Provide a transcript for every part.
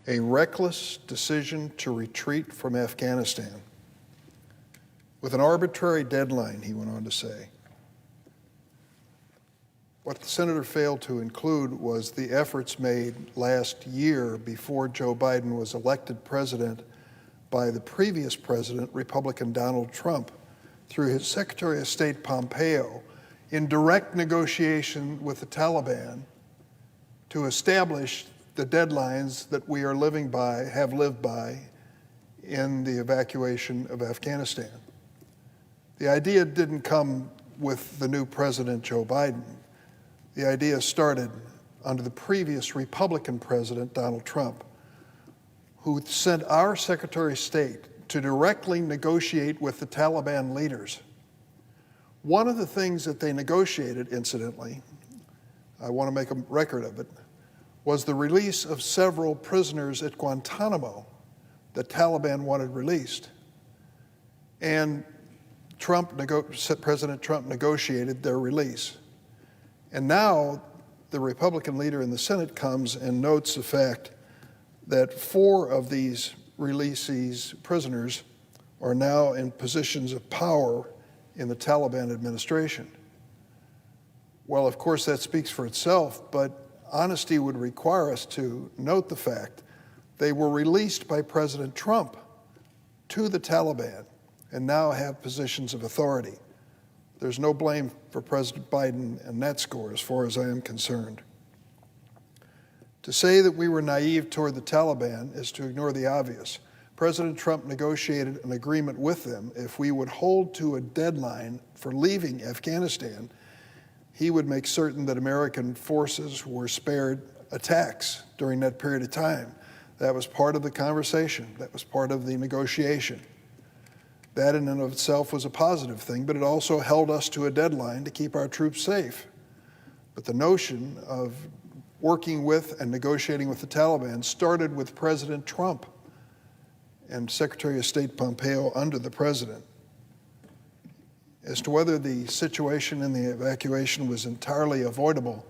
a reckless decision to retreat from Afghanistan with an arbitrary deadline, he went on to say. What the senator failed to include was the efforts made last year before Joe Biden was elected president by the previous president, Republican Donald Trump, through his Secretary of State Pompeo, in direct negotiation with the Taliban to establish the deadlines that we are living by, have lived by, in the evacuation of Afghanistan. The idea didn't come with the new president, Joe Biden. The idea started under the previous Republican president, Donald Trump, who sent our Secretary of State to directly negotiate with the Taliban leaders. One of the things that they negotiated, incidentally, I want to make a record of it, was the release of several prisoners at Guantanamo that Taliban wanted released. And President Trump negotiated their release. And now the Republican leader in the Senate comes and notes the fact that 4 of these releasees, prisoners, are now in positions of power in the Taliban administration. Well, of course, that speaks for itself, but honesty would require us to note the fact they were released by President Trump to the Taliban and now have positions of authority. There's no blame for President Biden in that score, as far as I am concerned. To say that we were naive toward the Taliban is to ignore the obvious. President Trump negotiated an agreement with them. If we would hold to a deadline for leaving Afghanistan, he would make certain that American forces were spared attacks during that period of time. That was part of the conversation. That was part of the negotiation. That in and of itself was a positive thing, but it also held us to a deadline to keep our troops safe. But the notion of working with and negotiating with the Taliban started with President Trump and Secretary of State Pompeo under the president. As to whether the situation in the evacuation was entirely avoidable,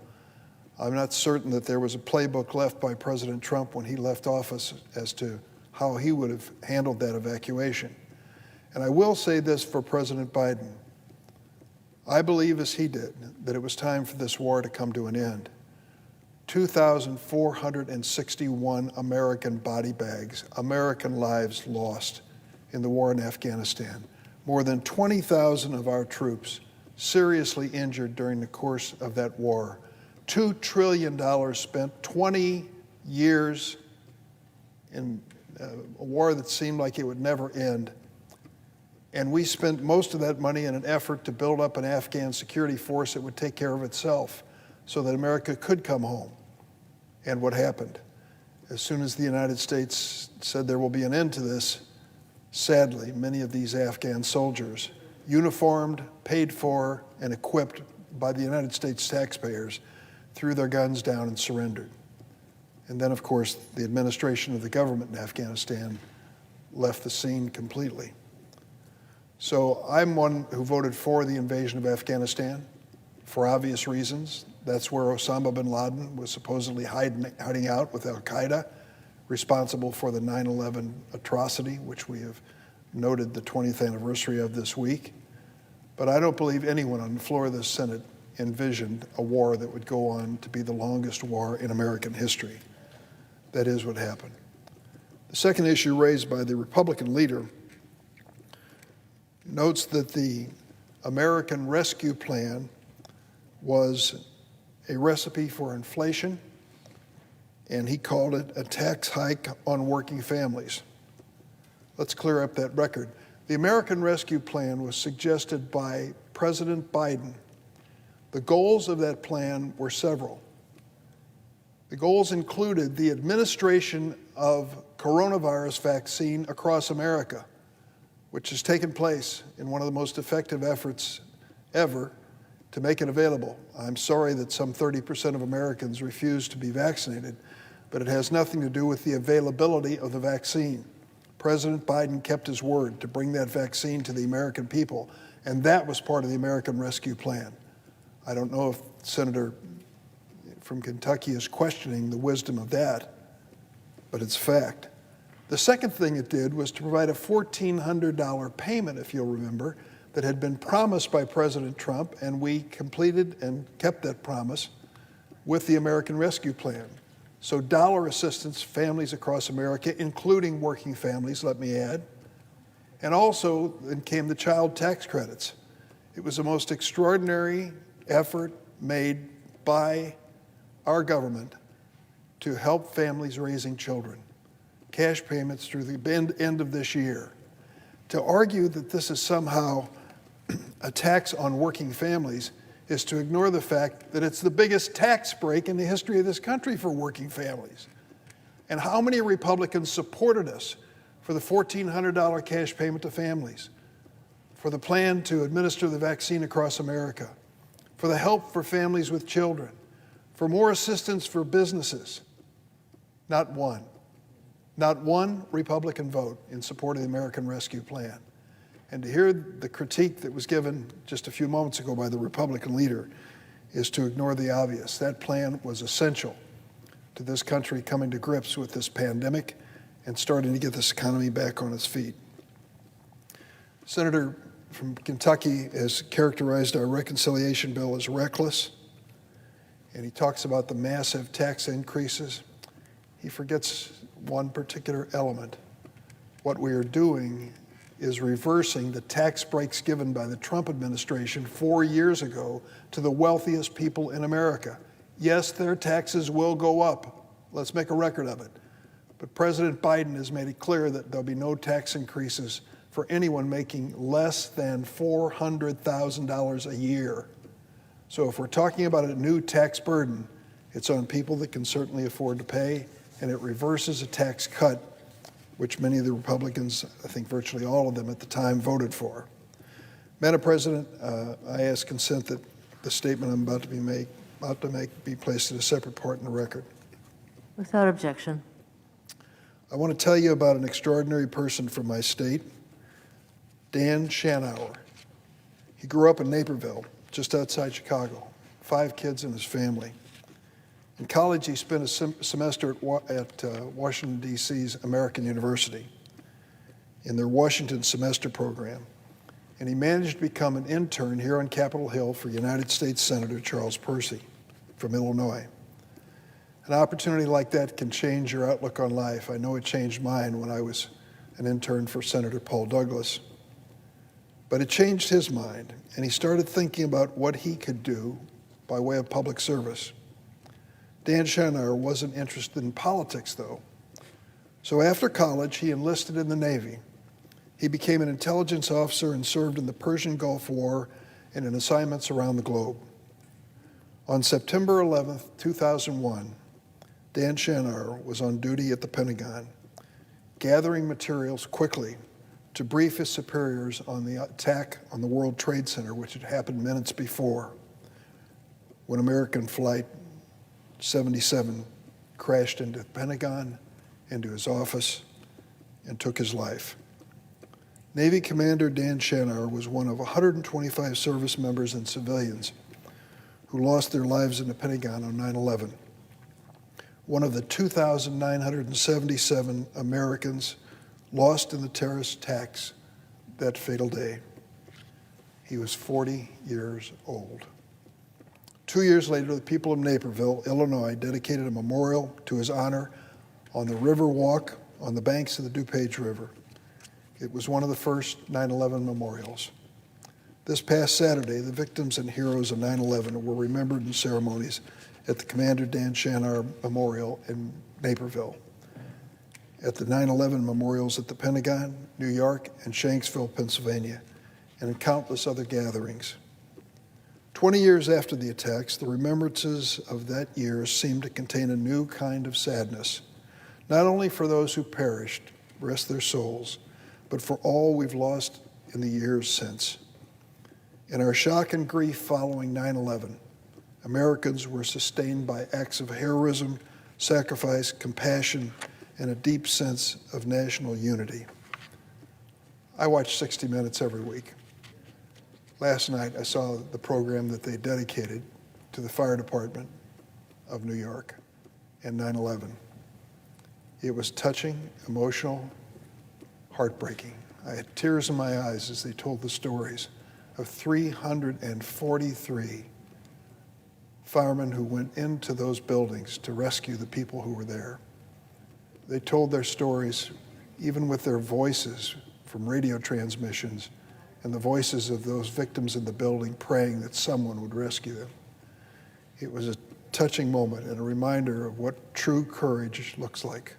I'm not certain that there was a playbook left by President Trump when he left office as to how he would have handled that evacuation. And I will say this for President Biden. I believe, as he did, that it was time for this war to come to an end. 2,461 American body bags, American lives lost in the war in Afghanistan. More than 20,000 of our troops seriously injured during the course of that war. $2 trillion spent, 20 years in a war that seemed like it would never end. And we spent most of that money in an effort to build up an Afghan security force that would take care of itself so that America could come home. And what happened? As soon as the United States said there will be an end to this, sadly, many of these Afghan soldiers, uniformed, paid for, and equipped by the United States taxpayers, threw their guns down and surrendered. And then, of course, the administration of the government in Afghanistan left the scene completely. So I'm one who voted for the invasion of Afghanistan for obvious reasons. That's where Osama bin Laden was supposedly hiding out with al-Qaeda, responsible for the 9/11 atrocity, which we have noted the 20th anniversary of this week. But I don't believe anyone on the floor of the Senate envisioned a war that would go on to be the longest war in American history. That is what happened. The second issue raised by the Republican leader notes that the American Rescue Plan was a recipe for inflation, and he called it a tax hike on working families. Let's clear up that record. The American Rescue Plan was suggested by President Biden. The goals of that plan were several. The goals included the administration of coronavirus vaccine across America, which has taken place in one of the most effective efforts ever to make it available. I'm sorry that some 30% of Americans refuse to be vaccinated, but it has nothing to do with the availability of the vaccine. President Biden kept his word to bring that vaccine to the American people, and that was part of the American Rescue Plan. I don't know if the senator from Kentucky is questioning the wisdom of that, but it's fact. The second thing it did was to provide a $1,400 payment, if you'll remember, that had been promised by President Trump, and we completed and kept that promise with the American Rescue Plan. So dollar assistance to families across America, including working families, let me add. And also then came the child tax credits. It was the most extraordinary effort made by our government to help families raising children. Cash payments through the end of this year. To argue that this is somehow a tax on working families is to ignore the fact that it's the biggest tax break in the history of this country for working families. And how many Republicans supported us for the $1,400 cash payment to families, for the plan to administer the vaccine across America, for the help for families with children, for more assistance for businesses? Not one. Not one Republican vote in support of the American Rescue Plan. And to hear the critique that was given just a few moments ago by the Republican leader is to ignore the obvious. That plan was essential to this country coming to grips with this pandemic and starting to get this economy back on its feet. Senator from Kentucky has characterized our reconciliation bill as reckless, and he talks about the massive tax increases. He forgets one particular element. What we are doing is reversing the tax breaks given by the Trump administration 4 years ago to the wealthiest people in America. Yes, their taxes will go up. Let's make a record of it. But President Biden has made it clear that there'll be no tax increases for anyone making less than $400,000 a year. So if we're talking about a new tax burden, it's on people that can certainly afford to pay, and it reverses a tax cut which many of the Republicans, I think virtually all of them at the time, voted for. Madam President, I ask consent that the statement I'm about to make be placed in a separate part in the record. Without objection. I want to tell you about an extraordinary person from my state, Dan Schanauer. He grew up in Naperville, just outside Chicago, 5 kids in his family. In college, he spent a semester at Washington, D.C.'s American University in their Washington semester program, and he managed to become an intern here on Capitol Hill for United States Senator Charles Percy from Illinois. An opportunity like that can change your outlook on life. I know it changed mine when I was an intern for Senator Paul Douglas. But it changed his mind, and he started thinking about what he could do by way of public service. Dan Schanauer wasn't interested in politics, though. So after college, he enlisted in the Navy. He became an intelligence officer and served in the Persian Gulf War and in assignments around the globe. On September 11th, 2001, Dan Schanauer was on duty at the Pentagon, gathering materials quickly to brief his superiors on the attack on the World Trade Center, which had happened minutes before, when American Flight 77 crashed into the Pentagon, into his office, and took his life. Navy Commander Dan Schanauer was one of 125 service members and civilians who lost their lives in the Pentagon on 9/11. One of the 2,977 Americans lost in the terrorist attacks that fatal day. He was 40 years old. 2 years later, the people of Naperville, Illinois, dedicated a memorial to his honor on the River Walk on the banks of the DuPage River. It was one of the first 9/11 memorials. This past Saturday, the victims and heroes of 9/11 were remembered in ceremonies at the Commander Dan Schanauer Memorial in Naperville, at the 9/11 memorials at the Pentagon, New York, and Shanksville, Pennsylvania, and in countless other gatherings. 20 years after the attacks, the remembrances of that year seem to contain a new kind of sadness, not only for those who perished, rest their souls, but for all we've lost in the years since. In our shock and grief following 9/11, Americans were sustained by acts of heroism, sacrifice, compassion, and a deep sense of national unity. I watch 60 Minutes every week. Last night, I saw the program that they dedicated to the fire department of New York and 9/11. It was touching, emotional, heartbreaking. I had tears in my eyes as they told the stories of 343 firemen who went into those buildings to rescue the people who were there. They told their stories, even with their voices from radio transmissions and the voices of those victims in the building praying that someone would rescue them. It was a touching moment and a reminder of what true courage looks like.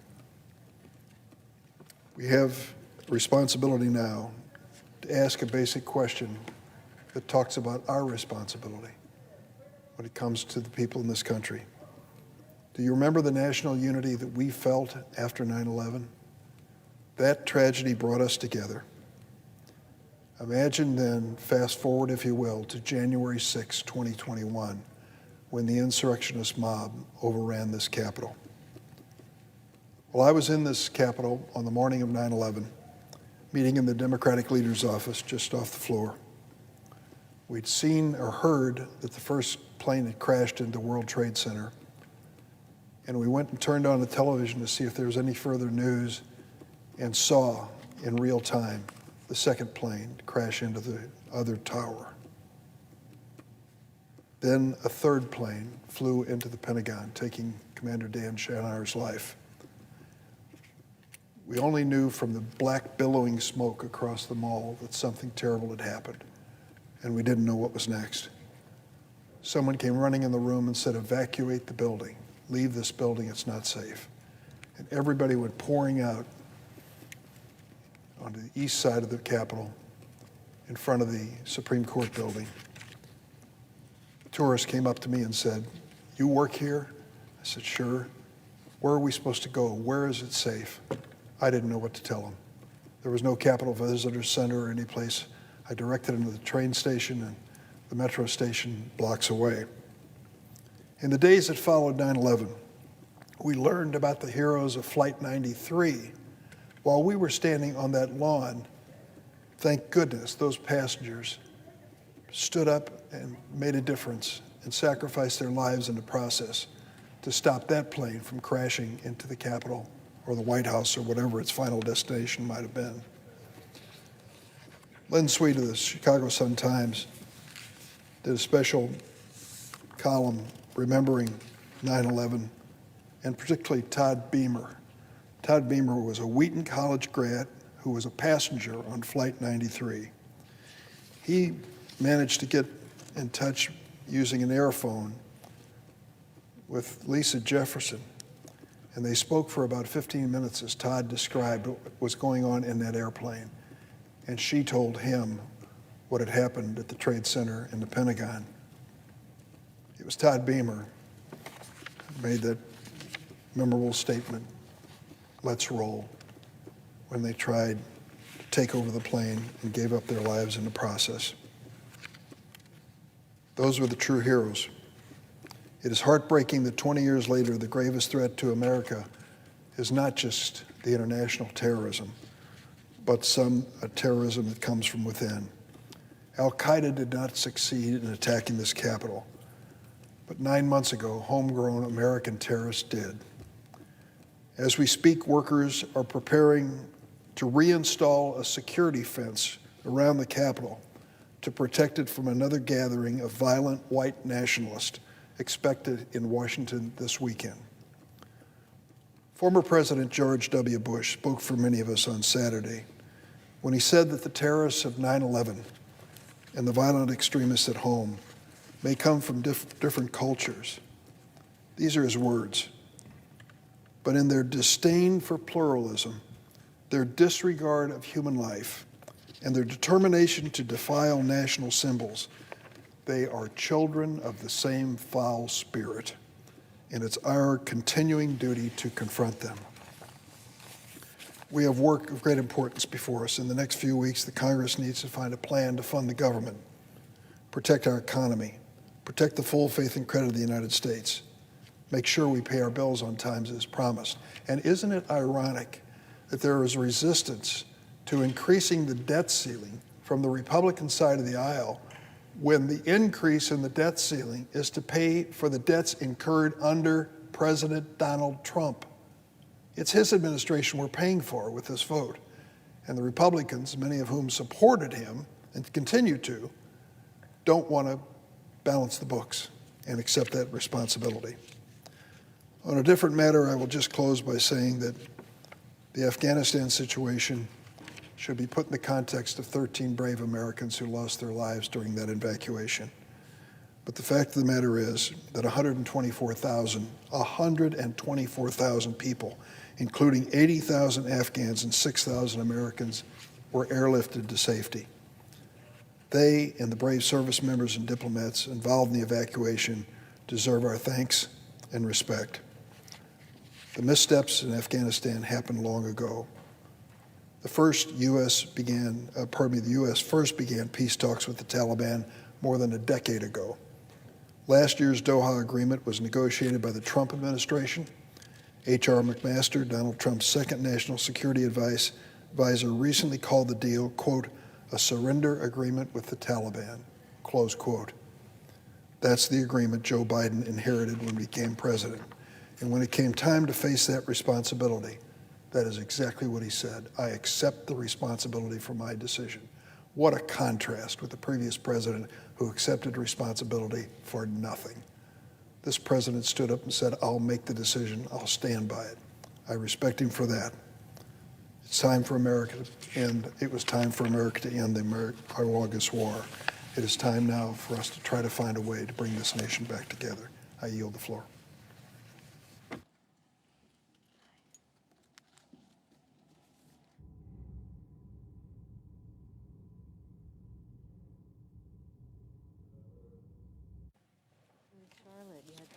We have responsibility now to ask a basic question that talks about our responsibility when it comes to the people in this country. Do you remember the national unity that we felt after 9/11? That tragedy brought us together. Imagine then, fast forward if you will, to January 6, 2021, when the insurrectionist mob overran this Capitol. Well, I was in this Capitol on the morning of 9/11, meeting in the Democratic leader's office just off the floor. We'd seen or heard that the first plane had crashed into World Trade Center, and we went and turned on the television to see if there was any further news and saw in real time the second plane crash into the other tower. Then a third plane flew into the Pentagon, taking Commander Dan Schneider's life. We only knew from the black billowing smoke across the mall that something terrible had happened, and we didn't know what was next. Someone came running in the room and said, "Evacuate the building. Leave this building, it's not safe." And everybody went pouring out onto the east side of the Capitol in front of the Supreme Court building. A tourist came up to me and said, "You work here?" I said, "Sure." "Where are we supposed to go? Where is it safe?" I didn't know what to tell him. There was no Capitol Visitor Center or any place. I directed him to the train station and the metro station blocks away. In the days that followed 9/11, we learned about the heroes of Flight 93. While we were standing on that lawn, thank goodness those passengers stood up and made a difference and sacrificed their lives in the process to stop that plane from crashing into the Capitol or the White House or whatever its final destination might have been. Lynn Sweet of the Chicago Sun-Times did a special column remembering 9/11, and particularly Todd Beamer. Todd Beamer was a Wheaton College grad who was a passenger on Flight 93. He managed to get in touch using an airphone with Lisa Jefferson, and they spoke for about 15 minutes as Todd described what was going on in that airplane. And she told him what had happened at the Trade Center in the Pentagon. It was Todd Beamer who made that memorable statement, "Let's roll," when they tried to take over the plane and gave up their lives in the process. Those were the true heroes. It is heartbreaking that 20 years later, the gravest threat to America is not just the international terrorism, but a terrorism that comes from within. Al-Qaeda did not succeed in attacking this Capitol, but 9 months ago, homegrown American terrorists did. As we speak, workers are preparing to reinstall a security fence around the Capitol to protect it from another gathering of violent white nationalists expected in Washington this weekend. Former President George W. Bush spoke for many of us on Saturday when he said that the terrorists of 9/11 and the violent extremists at home may come from different cultures. These are his words. But in their disdain for pluralism, their disregard of human life, and their determination to defile national symbols, they are children of the same foul spirit, and it's our continuing duty to confront them. We have work of great importance before us. In the next few weeks, the Congress needs to find a plan to fund the government, protect our economy, protect the full faith and credit of the United States, make sure we pay our bills on time as promised. And isn't it ironic that there is resistance to increasing the debt ceiling from the Republican side of the aisle when the increase in the debt ceiling is to pay for the debts incurred under President Donald Trump? It's his administration we're paying for with this vote. And the Republicans, many of whom supported him and continue to, don't want to balance the books and accept that responsibility. On a different matter, I will just close by saying that the Afghanistan situation should be put in the context of 13 brave Americans who lost their lives during that evacuation. But the fact of the matter is that 124,000 people, including 80,000 Afghans and 6,000 Americans, were airlifted to safety. They and the brave service members and diplomats involved in the evacuation deserve our thanks and respect. The missteps in Afghanistan happened long ago. The U.S. first began peace talks with the Taliban more than a decade ago. Last year's Doha Agreement was negotiated by the Trump administration. H.R. McMaster, Donald Trump's second national security advisor, recently called the deal, quote, a surrender agreement with the Taliban, close quote. That's the agreement Joe Biden inherited when he became president. And when it came time to face that responsibility, that is exactly what he said. I accept the responsibility for my decision. What a contrast with the previous president who accepted responsibility for nothing. This president stood up and said, I'll make the decision, I'll stand by it. I respect him for that. It's time for America to end. It was time for America to end our longest war. It is time now for us to try to find a way to bring this nation back together. I yield the floor. Charlotte, you had to